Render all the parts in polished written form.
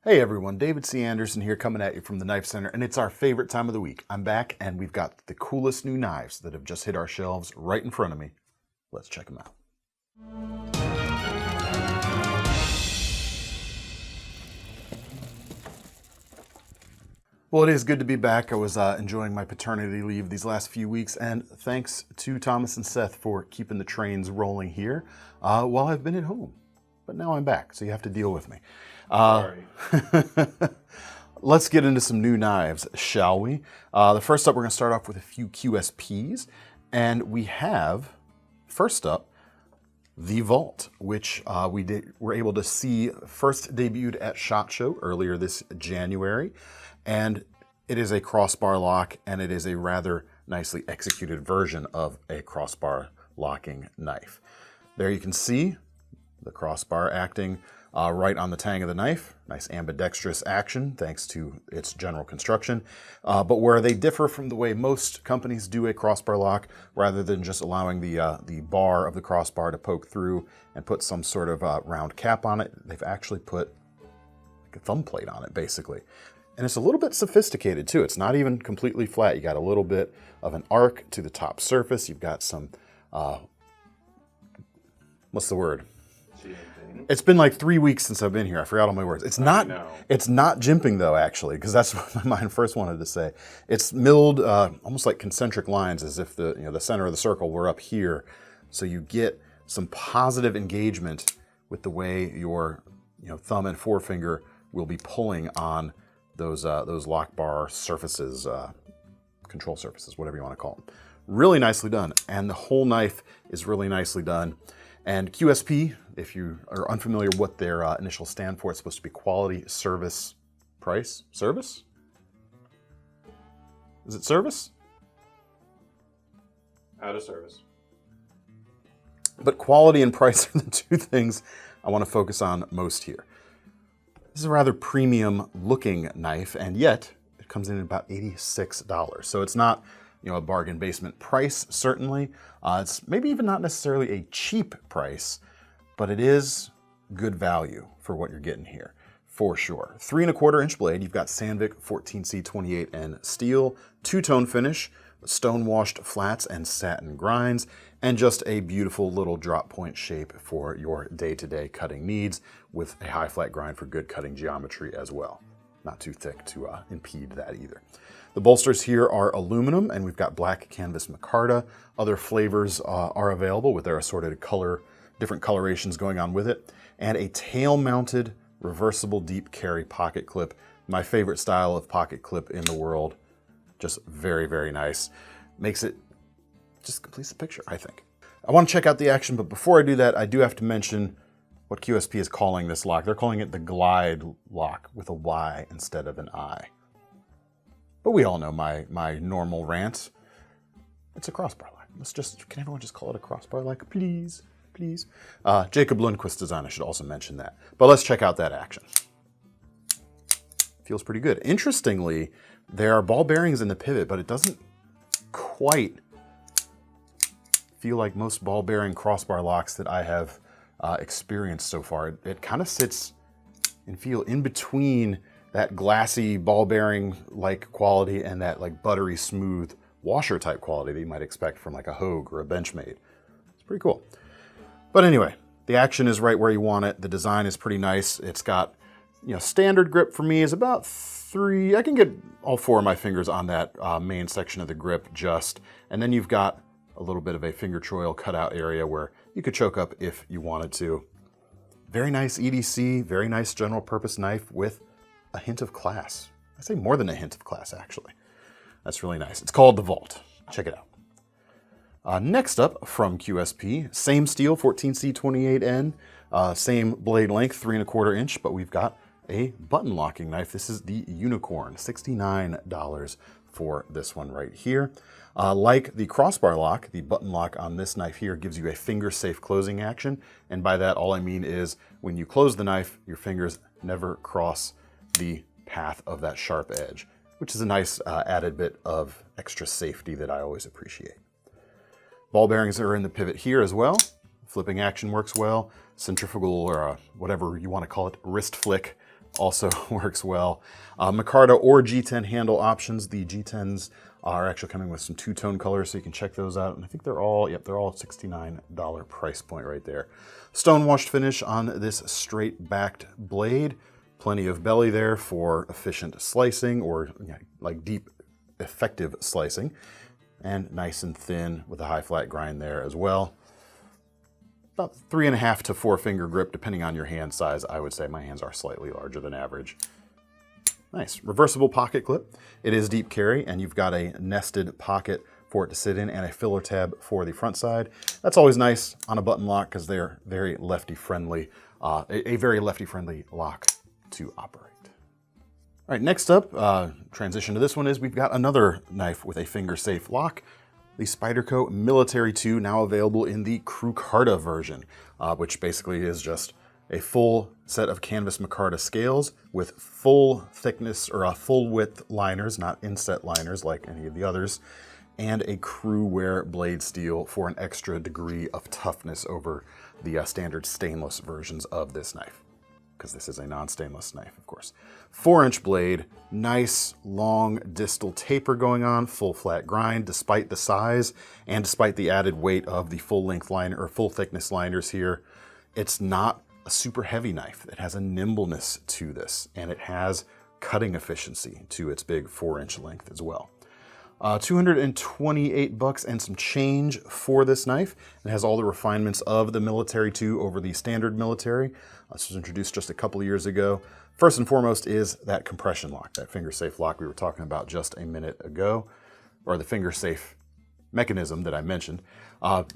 Hey everyone, David C. Anderson here coming at you from the Knife Center, and it's our favorite time of the week. I'm back and we've got the coolest new knives that have just hit our shelves right in front of me. Let's check them out. Well, it is good to be back. I was enjoying my paternity leave these last few weeks, and thanks to Thomas and Seth for keeping the trains rolling here while I've been at home. But now I'm back, so you have to deal with me. Sorry. Let's get into some new knives, shall we? The first up, we're going to start off with a few QSPs, and we have, first up, the Vault, which were able to see first debuted at SHOT Show earlier this January, and it is a crossbar lock, and it is a rather nicely executed version of a crossbar locking knife. There you can see the crossbar acting right on the tang of the knife. Nice ambidextrous action thanks to its general construction. But where they differ from the way most companies do a crossbar lock, rather than just allowing the bar of the crossbar to poke through and put some sort of round cap on it, they've actually put like a thumb plate on it, basically. And it's a little bit sophisticated too. It's not even completely flat. You got a little bit of an arc to the top surface. You've got some, what's the word? It's been like 3 weeks since I've been here. I forgot all my words. It's not jimping though, actually, because that's what my mind first wanted to say. It's milled almost like concentric lines, as if the center of the circle were up here, so you get some positive engagement with the way your thumb and forefinger will be pulling on those lock bar surfaces, control surfaces, whatever you want to call them. Really nicely done, and the whole knife is really nicely done. And QSP, if you are unfamiliar what their initials stand for, it's supposed to be quality, service, price. Service? Is it service? Out of service. But quality and price are the two things I want to focus on most here. This is a rather premium looking knife, and yet it comes in at about $86. So it's not a bargain basement price, certainly. It's maybe even not necessarily a cheap price, but it is good value for what you're getting here, for sure. 3 1/4 inch blade. You've got Sandvik 14C28N steel, two-tone finish, stone-washed flats and satin grinds, and just a beautiful little drop point shape for your day-to-day cutting needs, with a high flat grind for good cutting geometry as well. Not too thick to impede that either. The bolsters here are aluminum, and we've got black canvas micarta. Other flavors are available with their assorted different colorations going on with it. And a tail-mounted reversible deep carry pocket clip. My favorite style of pocket clip in the world. Just very, very nice. Just completes the picture, I think. I want to check out the action, but before I do that, I do have to mention what QSP is calling this lock. They're calling it the Glide lock with a Y instead of an I. But we all know my normal rant. It's a crossbar lock. Can everyone just call it a crossbar lock, please? Please. Jacob Lundquist design, I should also mention that. But let's check out that action. Feels pretty good. Interestingly, there are ball bearings in the pivot, but it doesn't quite feel like most ball bearing crossbar locks that I have experienced so far. It kind of sits and feel in between that glassy ball bearing like quality and that like buttery smooth washer type quality that you might expect from like a Hogue or a Benchmade. It's pretty cool. But anyway, the action is right where you want it. The design is pretty nice. It's got, standard grip for me is about 3. I can get all 4 of my fingers on that main section of the grip and then you've got a little bit of a finger choil cutout area where you could choke up if you wanted to. Very nice EDC, very nice general purpose knife with a hint of class. I say more than a hint of class, actually. That's really nice. It's called the Vault. Check it out. Next up from QSP, same steel, 14C28N, same blade length, 3 1/4 inch, but we've got a button locking knife. This is the Unicorn, $69 for this one right here. Like the crossbar lock, the button lock on this knife here gives you a finger safe closing action. And by that, all I mean is when you close the knife, your fingers never cross the path of that sharp edge, which is a nice added bit of extra safety that I always appreciate. Ball bearings are in the pivot here as well. Flipping action works well. Centrifugal, or whatever you want to call it, wrist flick also works well. Micarta or G10 handle options. The G10s are actually coming with some two-tone colors, so you can check those out. And I think they're all $69 price point right there. Stone-washed finish on this straight-backed blade. Plenty of belly there for efficient slicing or like deep, effective slicing. And nice and thin with a high flat grind there as well. About 3.5 to 4 finger grip, depending on your hand size. I would say my hands are slightly larger than average. Nice. Reversible pocket clip. It is deep carry, and you've got a nested pocket for it to sit in and a filler tab for the front side. That's always nice on a button lock because they're very lefty-friendly, a very lefty-friendly lock to operate. All right, next up, transition to this one is we've got another knife with a finger-safe lock. The Spyderco Military 2, now available in the Micarta version, which basically is just a full set of canvas micarta scales with full thickness or full width liners, not inset liners like any of the others, and a CruWear blade steel for an extra degree of toughness over the standard stainless versions of this knife, because this is a non-stainless knife, of course. 4-inch blade, nice long distal taper going on, full flat grind despite the size and despite the added weight of the full length liner or full thickness liners here. It's not a super heavy knife. It has a nimbleness to this, and it has cutting efficiency to its big 4-inch length as well. $228 and some change for this knife. It has all the refinements of the Military 2 over the standard Military. This was introduced just a couple of years ago. First and foremost is that compression lock, that finger-safe lock we were talking about just a minute ago, or the finger-safe mechanism that I mentioned.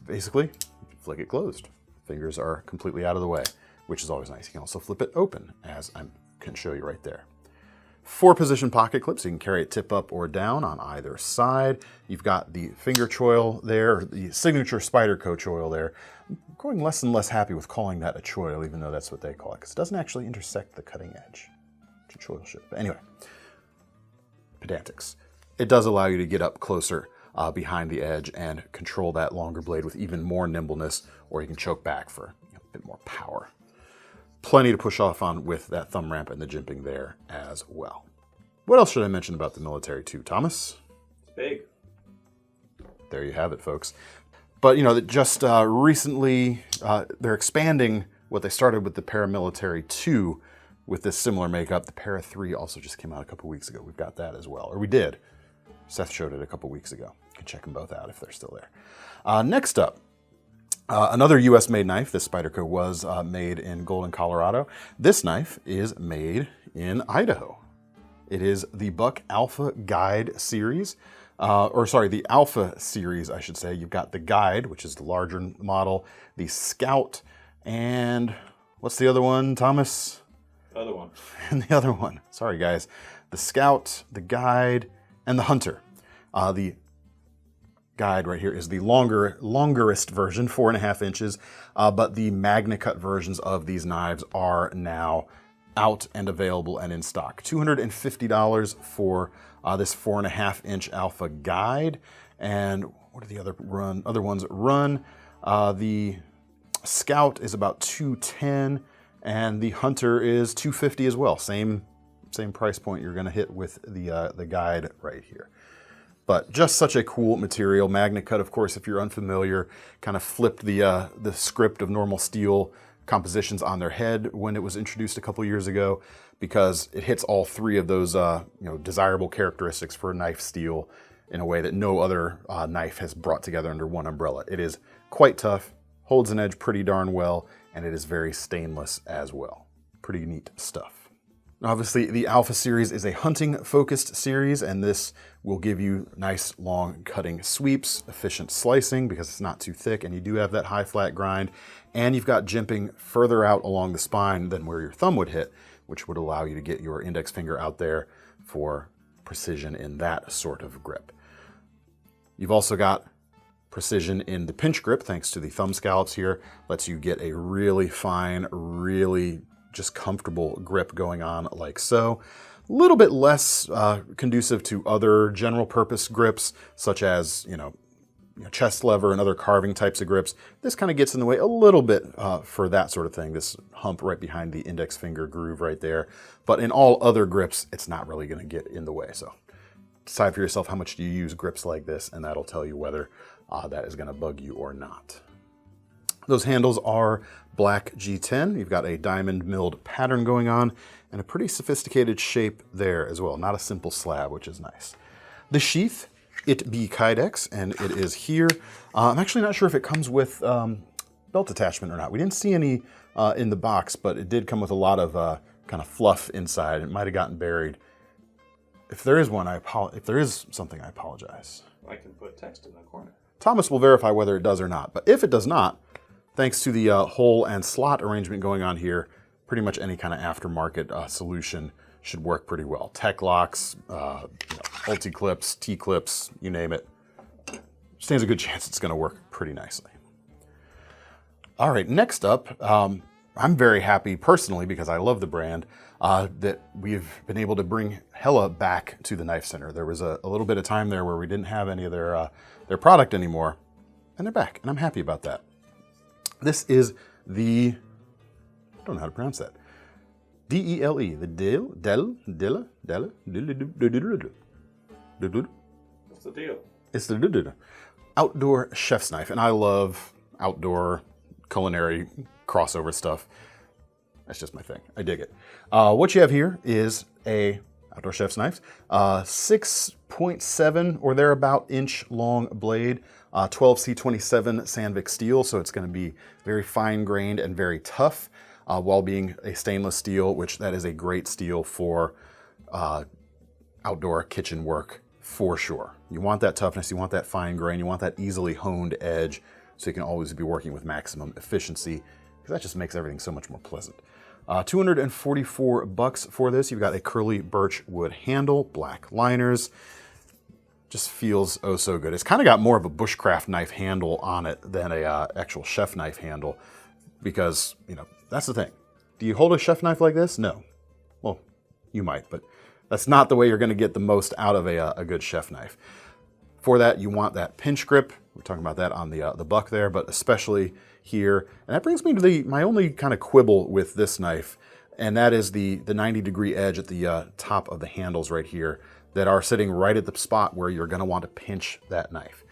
Basically, flick it closed. Fingers are completely out of the way, which is always nice. You can also flip it open, as I can show you right there. 4-position pocket clips, so you can carry it tip up or down on either side. You've got the finger choil there, the signature Spyderco choil there. I'm growing less and less happy with calling that a choil, even though that's what they call it, because it doesn't actually intersect the cutting edge. Which a choil should. But anyway, pedantics. It does allow you to get up closer behind the edge and control that longer blade with even more nimbleness, or you can choke back for a bit more power. Plenty to push off on with that thumb ramp and the jimping there as well. What else should I mention about the Military 2, Thomas? It's big. There you have it, folks. But you know, just recently, they're expanding what they started with the Paramilitary 2 with this similar makeup. The Para 3 also just came out a couple weeks ago. We've got that as well, or we did. Seth showed it a couple weeks ago. You can check them both out if they're still there. Next up, another US-made knife. This Spyderco was made in Golden, Colorado. This knife is made in Idaho. It is the Buck Alpha Guide series, the Alpha series, I should say. You've got the Guide, which is the larger model, the Scout, and what's the other one, Thomas? The other one. And the other one. Sorry, guys. The Scout, the Guide, and the Hunter. The Guide right here is the longerest version, 4.5 inches, but the MagnaCut versions of these knives are now out and available and in stock. $250 for this 4.5-inch Alpha Guide. And what are the other ones that run? The Scout is about $210, and the Hunter is $250 as well. Same price point you're going to hit with the Guide right here. But just such a cool material. MagnaCut, of course, if you're unfamiliar, kind of flipped the script of normal steel compositions on their head when it was introduced a couple years ago, because it hits all three of those desirable characteristics for knife steel in a way that no other knife has brought together under one umbrella. It is quite tough, holds an edge pretty darn well, and it is very stainless as well. Pretty neat stuff. Obviously, the Alpha series is a hunting-focused series, and this will give you nice, long cutting sweeps, efficient slicing because it's not too thick, and you do have that high flat grind, and you've got jimping further out along the spine than where your thumb would hit, which would allow you to get your index finger out there for precision in that sort of grip. You've also got precision in the pinch grip, thanks to the thumb scallops here. Lets you get a really fine, really just comfortable grip going on like so. A little bit less conducive to other general purpose grips, such as, chest lever and other carving types of grips. This kind of gets in the way a little bit for that sort of thing, this hump right behind the index finger groove right there. But in all other grips, it's not really going to get in the way. So decide for yourself how much do you use grips like this, and that'll tell you whether that is going to bug you or not. Those handles are black G10. You've got a diamond milled pattern going on and a pretty sophisticated shape there as well. Not a simple slab, which is nice. The sheath, it be Kydex, and it is here. I'm actually not sure if it comes with belt attachment or not. We didn't see any in the box, but it did come with a lot of kind of fluff inside. It might have gotten buried. If there is one, if there is something, I apologize. I can put text in the corner. Thomas will verify whether it does or not. But if it does not, thanks to the hole and slot arrangement going on here, pretty much any kind of aftermarket solution should work pretty well. Tech locks, ulti-clips, T-clips, you name it. Stands a good chance it's going to work pretty nicely. All right, next up, I'm very happy personally, because I love the brand, that we've been able to bring Helle back to the KnifeCenter. There was a little bit of time there where we didn't have any of their product anymore, and they're back, and I'm happy about that. This is the, I don't know how to pronounce that, D-E-L-E, the Dele. What's the deal? It's the outdoor chef's knife, and I love outdoor culinary crossover stuff. That's just my thing. I dig it. What you have here is a outdoor chef's knife, 6.7 or thereabout inch long blade, 12C27 Sandvik steel, so it's going to be very fine grained and very tough, while being a stainless steel, which that is a great steel for outdoor kitchen work for sure. You want that toughness, you want that fine grain, you want that easily honed edge, so you can always be working with maximum efficiency, because that just makes everything so much more pleasant. $244 for this. You've got a curly birch wood handle, black liners. Just feels oh so good. It's kind of got more of a bushcraft knife handle on it than a actual chef knife handle, because, that's the thing. Do you hold a chef knife like this? No. Well, you might, but that's not the way you're going to get the most out of a good chef knife. For that, you want that pinch grip. We're talking about that on the buck there, but especially here. And that brings me to my only kind of quibble with this knife, and that is the 90-degree edge at the top of the handles right here that are sitting right at the spot where you're going to want to pinch that knife.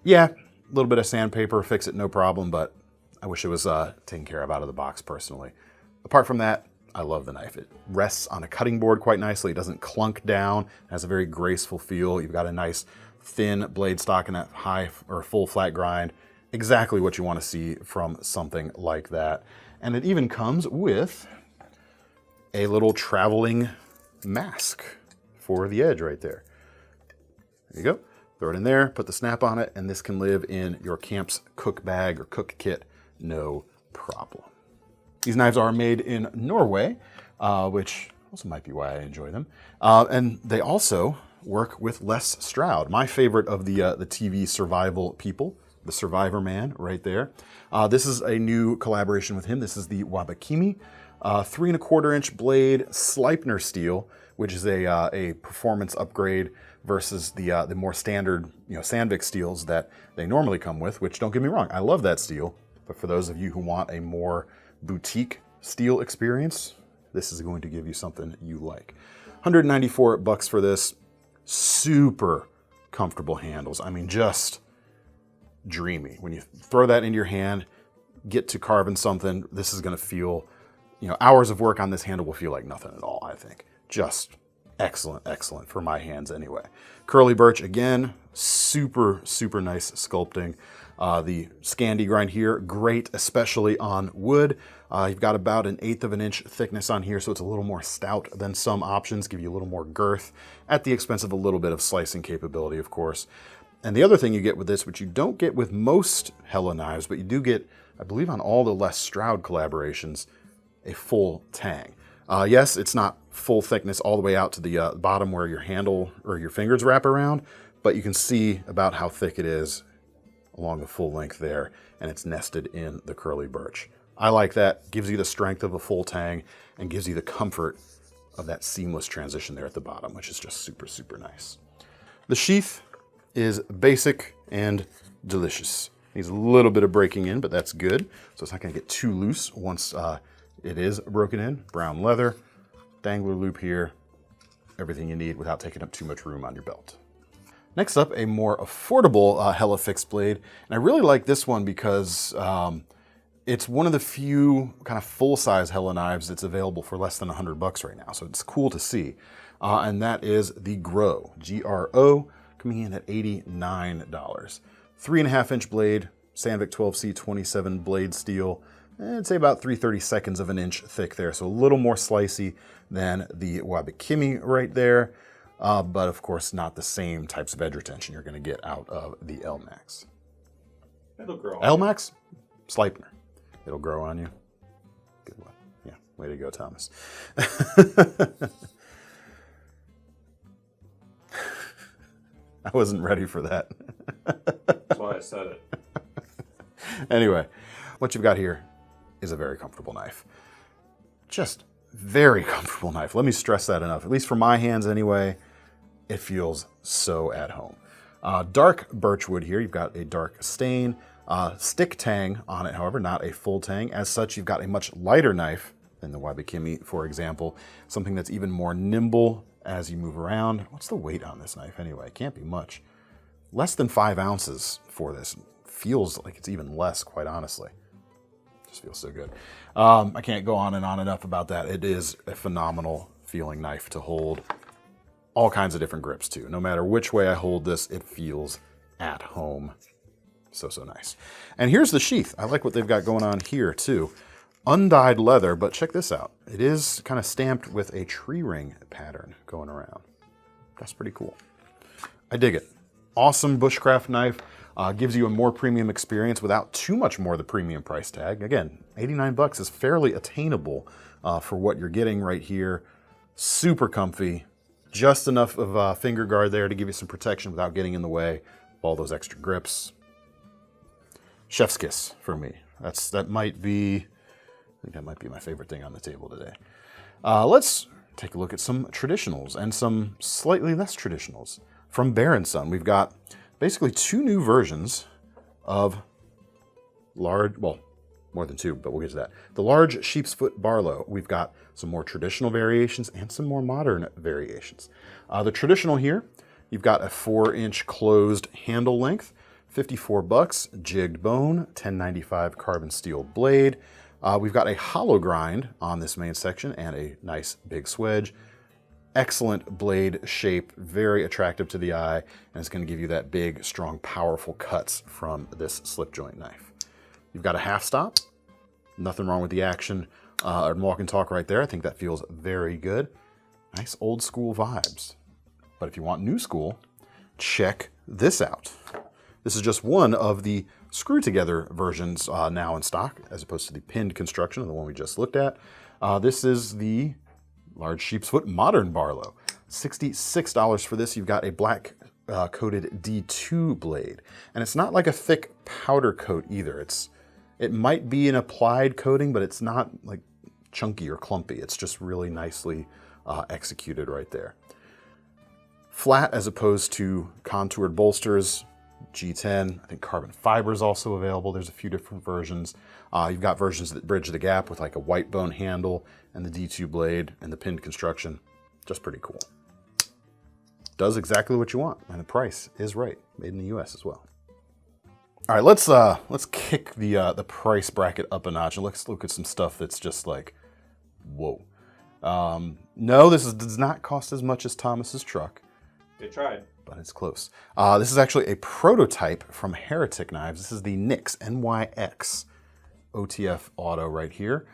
Yeah, a little bit of sandpaper, fix it, no problem, but I wish it was taken care of out of the box personally. Apart from that, I love the knife. It rests on a cutting board quite nicely. It doesn't clunk down. It has a very graceful feel. You've got a nice thin blade stock and that high or full flat grind. Exactly what you want to see from something like that. And it even comes with a little traveling mask for the edge right there. There you go. Throw it in there, put the snap on it, and this can live in your camp's cook bag or cook kit, no problem. These knives are made in Norway, which also might be why I enjoy them. And they also work with Les Stroud, my favorite of the TV survival people, the Survivor Man right there. This is a new collaboration with him. This is the Wabakimi 3¼ inch blade Sleipner steel, which is a performance upgrade versus the more standard Sandvik steels that they normally come with, which, don't get me wrong, I love that steel, but for those of you who want a more boutique steel experience, this is going to give you something you like. $194 for this. Super comfortable handles. I mean, just dreamy. When you throw that into your hand, get to carving something, this is going to feel, hours of work on this handle will feel like nothing at all, I think. Just excellent, excellent for my hands anyway. Curly birch, again, super, super nice sculpting. The Scandi grind here, great, especially on wood. You've got about 1/8 of an inch thickness on here, so it's a little more stout than some options, give you a little more girth at the expense of a little bit of slicing capability, of course. And the other thing you get with this, which you don't get with most Helle knives, but you do get, I believe on all the Les Stroud collaborations, a full tang. Yes, it's not full thickness all the way out to the bottom where your handle or your fingers wrap around, but you can see about how thick it is along the full length there, and it's nested in the curly birch. I like that. Gives you the strength of a full tang and gives you the comfort of that seamless transition there at the bottom, which is just super, super nice. The sheath, is basic and delicious. Needs a little bit of breaking in, but that's good. So it's not gonna get too loose once it is broken in. Brown leather, dangler loop here, everything you need without taking up too much room on your belt. Next up, a more affordable Helle fixed blade. And I really like this one because it's one of the few kind of full-size Helle knives that's available for less than $100 right now. So it's cool to see. And that is the Gro, G-R-O, coming in at $89. 3.5-inch blade, Sandvik 12C 27 blade steel. I'd say about 3/32 of an inch thick there. So a little more slicey than the Wabakimi right there. But of course, not the same types of edge retention you're going to get out of the LMAX. It'll grow on LMAX, Sleipner. It'll grow on you. Good one. Yeah, way to go, Thomas. I wasn't ready for that. That's why I said it. Anyway, what you've got here is a very comfortable knife. Just very comfortable knife. Let me stress that enough. At least for my hands anyway, it feels so at home. Dark birchwood here. You've got a dark stain. Stick tang on it, however, not a full tang. As such, you've got a much lighter knife than the Wabakimi, for example. Something that's even more nimble as you move around. What's the weight on this knife anyway? It can't be much. Less than 5 ounces for this. Feels like it's even less, quite honestly. Just feels so good. I can't go on and on enough about that. It is a phenomenal feeling knife to hold. All kinds of different grips too. No matter which way I hold this, it feels at home. So nice. And here's the sheath. I like what they've got going on here too. Undyed leather, but check this out. It is kind of stamped with a tree ring pattern going around. That's pretty cool. I dig it. Awesome bushcraft knife. Gives you a more premium experience without too much more of the premium price tag. Again, $89 is fairly attainable for what you're getting right here. Super comfy. Just enough of a finger guard there to give you some protection without getting in the way of all those extra grips. Chef's kiss for me. I think that might be my favorite thing on the table today. Let's take a look at some traditionals and some slightly less traditionals. From Bear & Son, we've got basically 2 new versions of large, well, more than 2, but we'll get to that. The large Sheepsfoot Barlow. We've got some more traditional variations and some more modern variations. The traditional here, you've got a 4-inch closed handle length, $54, jigged bone, $10.95 carbon steel blade. We've got a hollow grind on this main section and a nice big swedge. Excellent blade shape, very attractive to the eye, and it's going to give you that big, strong, powerful cuts from this slip joint knife. You've got a half stop. Nothing wrong with the action or walk and talk right there. I think that feels very good. Nice old school vibes. But if you want new school, check this out. This is just one of the screw together versions now in stock, as opposed to the pinned construction of the one we just looked at. This is the large Sheepsfoot modern Barlow. $66 for this. You've got a black coated D2 blade. And it's not like a thick powder coat either. It might be an applied coating, but it's not like chunky or clumpy. It's just really nicely executed right there. Flat as opposed to contoured bolsters. G10, I think carbon fiber is also available. There's a few different versions. You've got versions that bridge the gap with like a white bone handle and the D2 blade and the pinned construction. Just pretty cool. Does exactly what you want, and the price is right. Made in the US as well. All right, let's kick the price bracket up a notch and let's look at some stuff that's just like, whoa. No, this does not cost as much as Thomas's truck. They tried. But it's close. This is actually a prototype from Heretic Knives. This is the NYX NYX OTF Auto right here.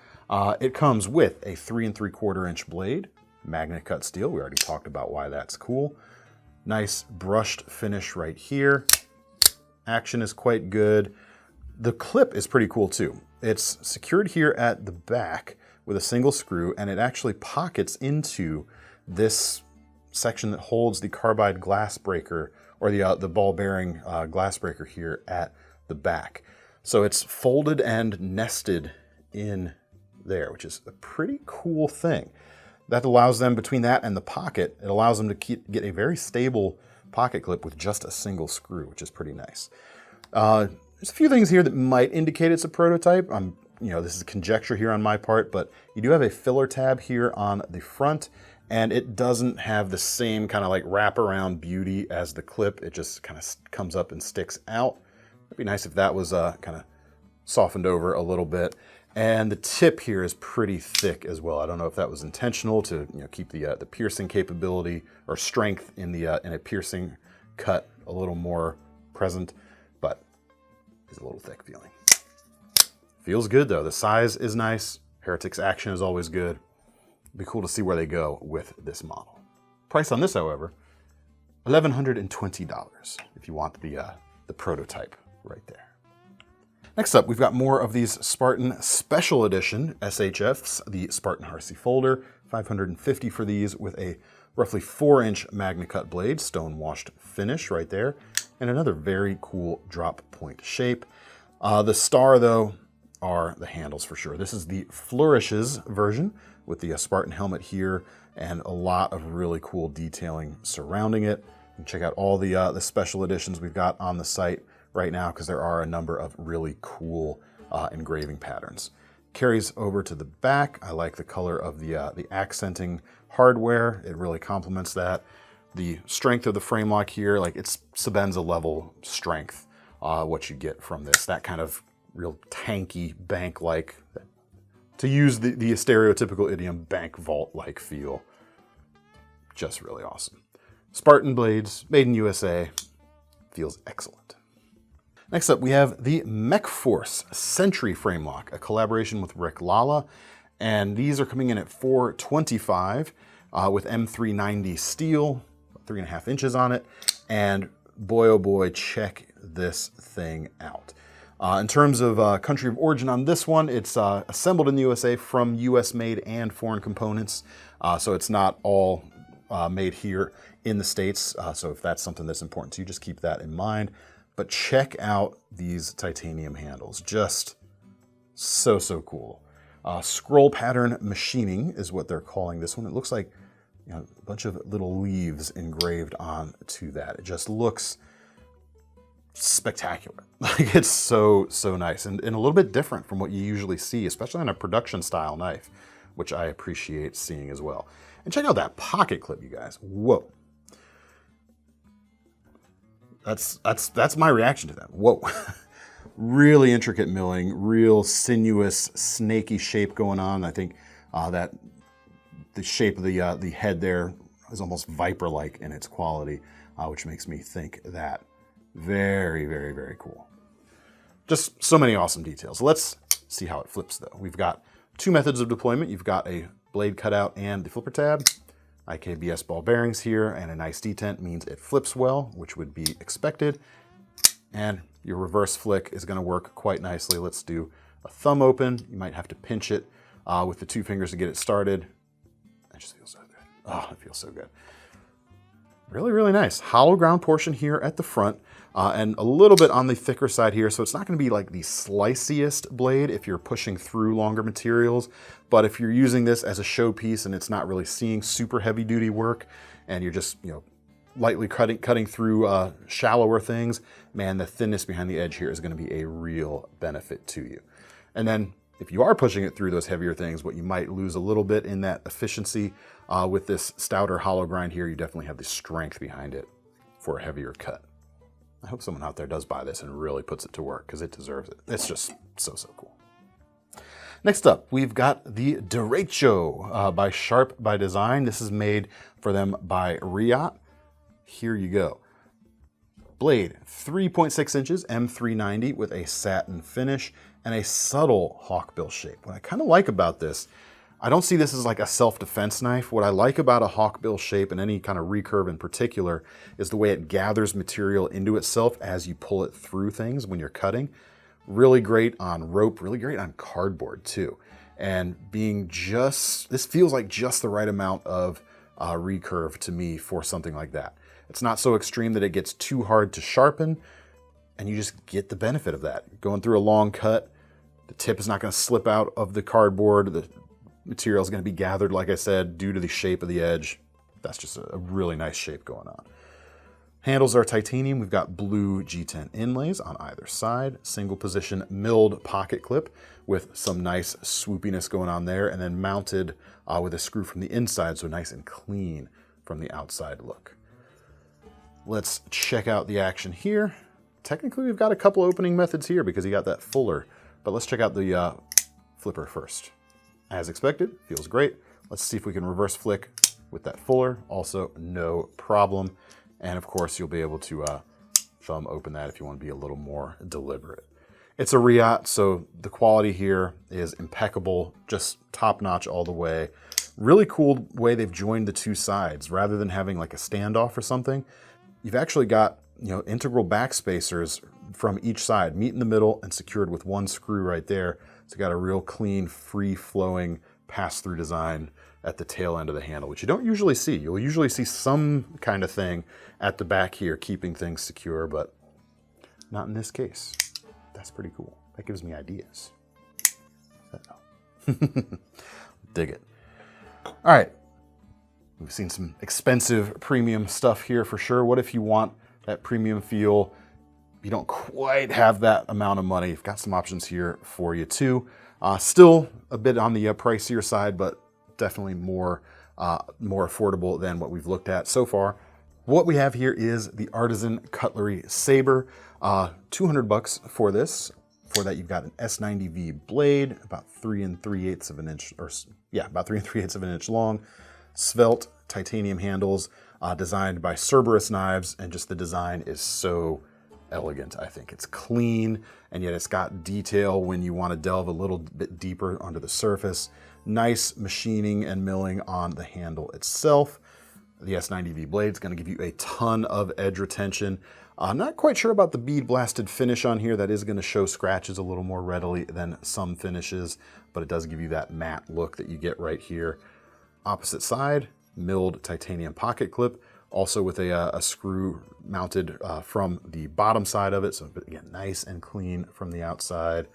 It comes with a 3 3/4 inch blade, MagnaCut steel. We already talked about why that's cool. Nice brushed finish right here. Action is quite good. The clip is pretty cool too. It's secured here at the back with a single screw, and it actually pockets into this section that holds the carbide glass breaker, or the ball bearing glass breaker here at the back. So it's folded and nested in there, which is a pretty cool thing. That allows them, between that and the pocket, it allows them to get a very stable pocket clip with just a single screw, which is pretty nice. There's a few things here that might indicate it's a prototype. This is conjecture here on my part, but you do have a filler tab here on the front, and it doesn't have the same kind of like wraparound beauty as the clip. It just kind of comes up and sticks out. It'd be nice if that was kind of softened over a little bit. And the tip here is pretty thick as well. I don't know if that was intentional to keep the piercing capability or strength in a piercing cut a little more present, but it's a little thick feeling. Feels good though. The size is nice. Heretic's action is always good. It'd be cool to see where they go with this model. Price on this, however, $1,120 if you want the prototype right there. Next up, we've got more of these Spartan Special Edition SHFs, the Spartan Harsey folder, $550 for these with a roughly 4-inch MagnaCut blade, stone-washed finish right there, and another very cool drop point shape. The star, though, are the handles for sure. This is the Flourishes version with the Spartan helmet here and a lot of really cool detailing surrounding it. You can check out all the special editions we've got on the site right now because there are a number of really cool engraving patterns. Carries over to the back. I like the color of the accenting hardware. It really complements that. The strength of the frame lock here, like it's Sebenza level strength, what you get from this. That kind of real tanky bank-like, to use the stereotypical idiom, bank vault-like feel. Just really awesome. Spartan blades, made in USA, feels excellent. Next up, we have the Mechforce Sentry frame lock, a collaboration with Rick Lala, and these are coming in at $425 with M390 steel, 3.5 inches on it, and boy oh boy, check this thing out. In terms of country of origin on this one, it's assembled in the USA from US-made and foreign components, so it's not all made here in the States, so if that's something that's important to you, just keep that in mind. But check out these titanium handles. Just so cool. Scroll pattern machining is what they're calling this one. It looks like a bunch of little leaves engraved onto that. It just looks spectacular. Like it's so nice and a little bit different from what you usually see, especially on a production style knife, which I appreciate seeing as well. And check out that pocket clip, you guys. Whoa. That's my reaction to that. Whoa. Really intricate milling, real sinuous, snaky shape going on. I think that the shape of the head there is almost viper-like in its quality, which makes me think that very cool. Just so many awesome details. Let's see how it flips though. We've got two methods of deployment. You've got a blade cutout and the flipper tab. IKBS ball bearings here, and a nice detent means it flips well, which would be expected. And your reverse flick is going to work quite nicely. Let's do a thumb open. You might have to pinch it with the two fingers to get it started. That just feels so good. Oh, it feels so good. Really nice. Hollow ground portion here at the front, and a little bit on the thicker side here, so it's not going to be like the sliciest blade if you're pushing through longer materials, but if you're using this as a showpiece and it's not really seeing super heavy duty work, and you're just lightly cutting through shallower things, man, the thinness behind the edge here is going to be a real benefit to you. And then if you are pushing it through those heavier things, what you might lose a little bit in that efficiency with this stouter hollow grind here, you definitely have the strength behind it for a heavier cut. I hope someone out there does buy this and really puts it to work because it deserves it. It's just so cool. Next up, we've got the Derecho by SharpByDesign. This is made for them by Riot. Here you go. Blade, 3.6 inches, M390 with a satin finish and a subtle hawkbill shape. What I kind of like about this, I don't see this as like a self-defense knife. What I like about a hawkbill shape and any kind of recurve in particular is the way it gathers material into itself as you pull it through things when you're cutting. Really great on rope, really great on cardboard too. And being this feels like just the right amount of recurve to me for something like that. It's not so extreme that it gets too hard to sharpen, and you just get the benefit of that. Going through a long cut, the tip is not going to slip out of the cardboard. The material is going to be gathered, like I said, due to the shape of the edge. That's just a really nice shape going on. Handles are titanium. We've got blue G10 inlays on either side, single position milled pocket clip with some nice swoopiness going on there, and then mounted with a screw from the inside, so nice and clean from the outside look. Let's check out the action here. Technically, we've got a couple opening methods here because you got that fuller, but let's check out the flipper first. As expected, feels great. Let's see if we can reverse flick with that fuller. Also, no problem. And of course, you'll be able to thumb open that if you want to be a little more deliberate. It's a Riot, so the quality here is impeccable, just top notch all the way. Really cool way they've joined the two sides. Rather than having like a standoff or something, you've actually got, you know, integral back spacers from each side, meet in the middle and secured with one screw right there. So you got a real clean, free-flowing pass-through design at the tail end of the handle, which you don't usually see. You'll usually see some kind of thing at the back here keeping things secure, but not in this case. That's pretty cool. That gives me ideas. Dig it. All right. We've seen some expensive premium stuff here for sure. What if you want that premium feel? You don't quite have that amount of money. You've got some options here for you too. Still a bit on the pricier side, but definitely more affordable than what we've looked at so far. What we have here is the ArtisanCutlery Satyr. $200 for this. For that, you've got an S90V blade, about 3 3/8 of an inch, or yeah, about 3 3/8 of an inch long. Svelte titanium handles, designed by Cerberus Knives, and just the design is so elegant. I think it's clean, and yet it's got detail when you want to delve a little bit deeper onto the surface. Nice machining and milling on the handle itself. The S90V blade is going to give you a ton of edge retention. I'm not quite sure about the bead blasted finish on here. That is going to show scratches a little more readily than some finishes, but it does give you that matte look that you get right here. Opposite side, milled titanium pocket clip, also with a screw mounted from the bottom side of it. So again, nice and clean from the outside.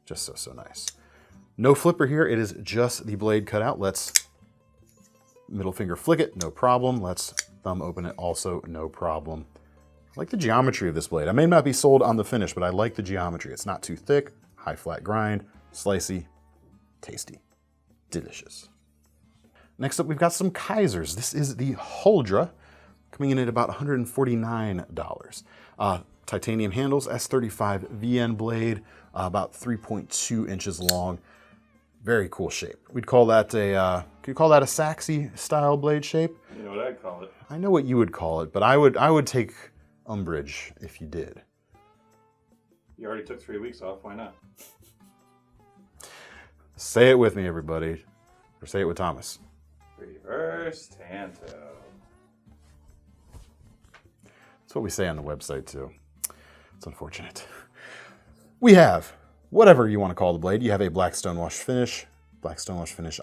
Just so nice. No flipper here. It is just the blade cut out. Let's middle finger flick it, no problem. Let's thumb open it, also no problem. I like the geometry of this blade. I may not be sold on the finish, but I like the geometry. It's not too thick, high flat grind, slicey, tasty, delicious. Next up, we've got some Kizers. This is the Huldra, coming in at about $149. Titanium handles, S35 VN blade, about 3.2 inches long. Very cool shape. We'd call that a, could you call that a Saxy style blade shape? You know what I'd call it. I know what you would call it, but I would take umbrage if you did. You already took 3 weeks off, why not? Say it with me, everybody. Or say it with Thomas. Reverse Tanto. That's what we say on the website too. It's unfortunate. We have, whatever you want to call the blade, you have a black stonewash finish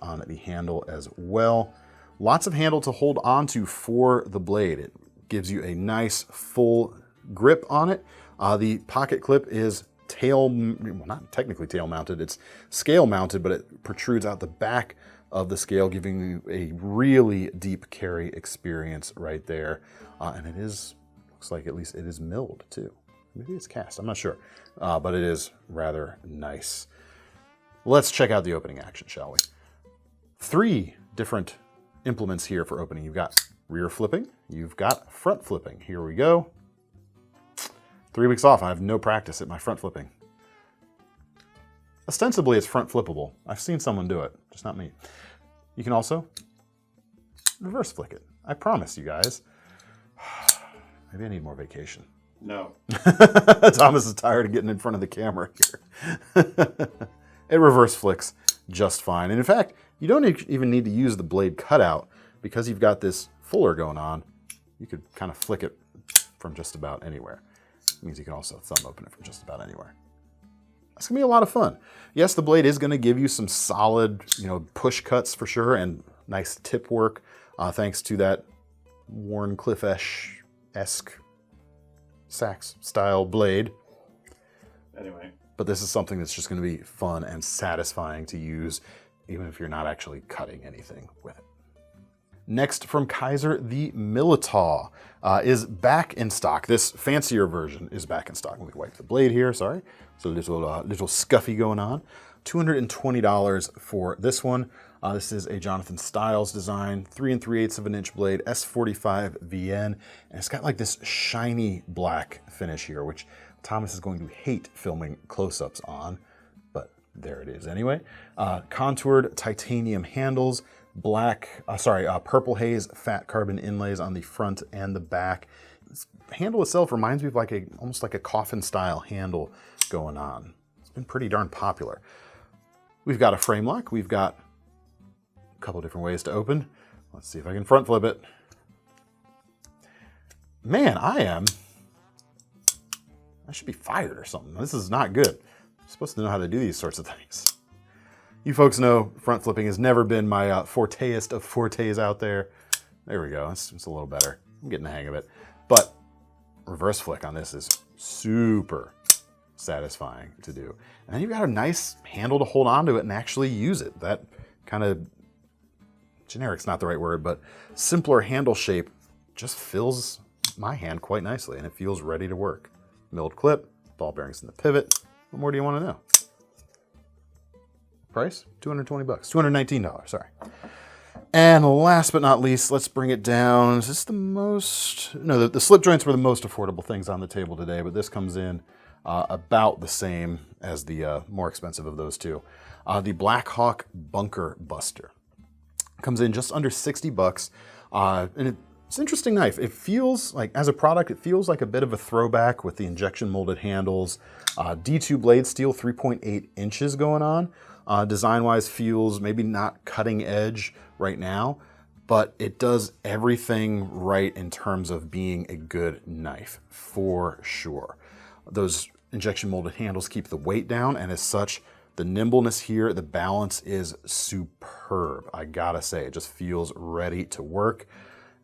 on the handle as well. Lots of handle to hold onto for the blade. It gives you a nice full grip on it. The pocket clip is well, not technically tail mounted, it's scale mounted, but it protrudes out the back of the scale, giving you a really deep carry experience right there. And it is, looks like at least it is milled too. Maybe it's cast, I'm not sure, but it is rather nice. Let's check out the opening action, shall we? 3 different implements here for opening. You've got rear flipping, you've got front flipping. Here we go. 3 weeks off, I have no practice at my front flipping. Ostensibly, it's front flippable. I've seen someone do it, just not me. You can also reverse flick it. I promise you guys. Maybe I need more vacation. No. Thomas is tired of getting in front of the camera here. It reverse flicks just fine. And in fact, you don't even need to use the blade cutout because you've got this fuller going on. You could kind of flick it from just about anywhere. It means you can also thumb open it from just about anywhere. It's gonna be a lot of fun. Yes, the blade is gonna give you some solid, push cuts for sure, and nice tip work, thanks to that Wharncliffe-esque sax style blade. Anyway. But this is something that's just gonna be fun and satisfying to use, even if you're not actually cutting anything with it. Next from Kizer, the Militaw is back in stock. This fancier version is back in stock. Let me wipe the blade here, sorry. So there's a little scuffy going on. $220 for this one. This is a Jonathan Styles design, 3 3/8 inch blade, S45 VN, and it's got like this shiny black finish here, which Thomas is going to hate filming close-ups on, but there it is anyway. Contoured titanium handles, purple haze fat carbon inlays on the front and the back. This handle itself reminds me of like almost like a coffin style handle going on. It's been pretty darn popular. We've got a frame lock. We've got a couple different ways to open. Let's see if I can front flip it. Man, I should be fired or something. This is not good. I'm supposed to know how to do these sorts of things. You folks know front flipping has never been my forteest of fortes out there. There we go. It's a little better. I'm getting the hang of it. But reverse flick on this is super satisfying to do. And then you've got a nice handle to hold on to it and actually use it. That kind of, generic's not the right word, but simpler handle shape just fills my hand quite nicely and it feels ready to work. Milled clip, ball bearings in the pivot. What more do you want to know? Price? $220, $219, sorry. And last but not least, let's bring it down. Is this the most, no, the slip joints were the most affordable things on the table today, but this comes in about the same as the more expensive of those two. The BLACKHAWK Bunker Buster. Comes in just under $60, and it's an interesting knife. It feels like, as a product, it feels like a bit of a throwback with the injection molded handles. D2 blade steel, 3.8 inches going on. Design-wise feels maybe not cutting edge right now, but it does everything right in terms of being a good knife, for sure. Those injection molded handles keep the weight down, and as such, the nimbleness here, the balance is superb. I gotta say, it just feels ready to work.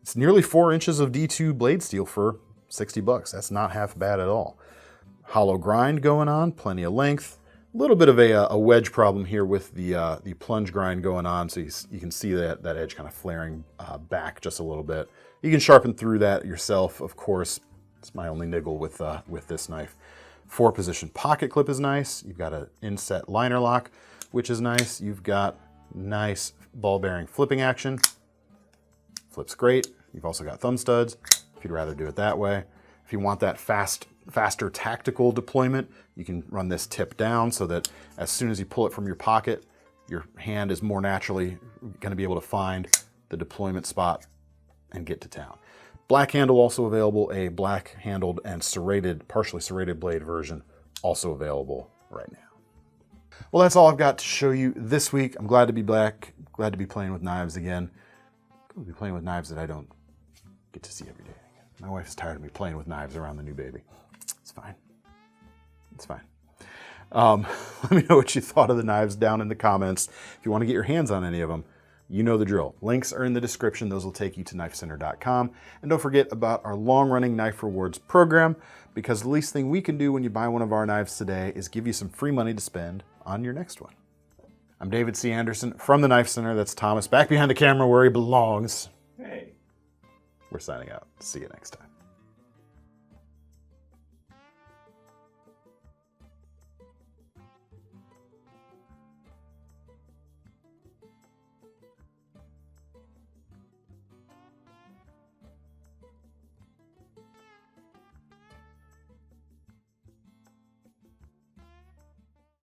It's nearly 4 inches of D2 blade steel for $60. That's not half bad at all. Hollow grind going on, plenty of length. A little bit of a wedge problem here with the plunge grind going on, so you can see that edge kind of flaring back just a little bit. You can sharpen through that yourself, of course. It's my only niggle with this knife. 4-position pocket clip is nice. You've got an inset liner lock, which is nice. You've got nice ball bearing flipping action. Flips great. You've also got thumb studs, if you'd rather do it that way. If you want that faster tactical deployment, you can run this tip down so that as soon as you pull it from your pocket, your hand is more naturally going to be able to find the deployment spot and get to town. Black handle also available, a black handled and serrated, partially serrated blade version also available right now. Well, that's all I've got to show you this week. I'm glad to be back, glad to be playing with knives again. Glad to be playing with knives that I don't get to see every day. My wife is tired of me playing with knives around the new baby. It's fine. It's fine. Let me know what you thought of the knives down in the comments. If you want to get your hands on any of them, you know the drill. Links are in the description. Those will take you to KnifeCenter.com. And don't forget about our long-running Knife Rewards program, because the least thing we can do when you buy one of our knives today is give you some free money to spend on your next one. I'm David C. Anderson from the Knife Center. That's Thomas back behind the camera where he belongs. Hey. We're signing out. See you next time.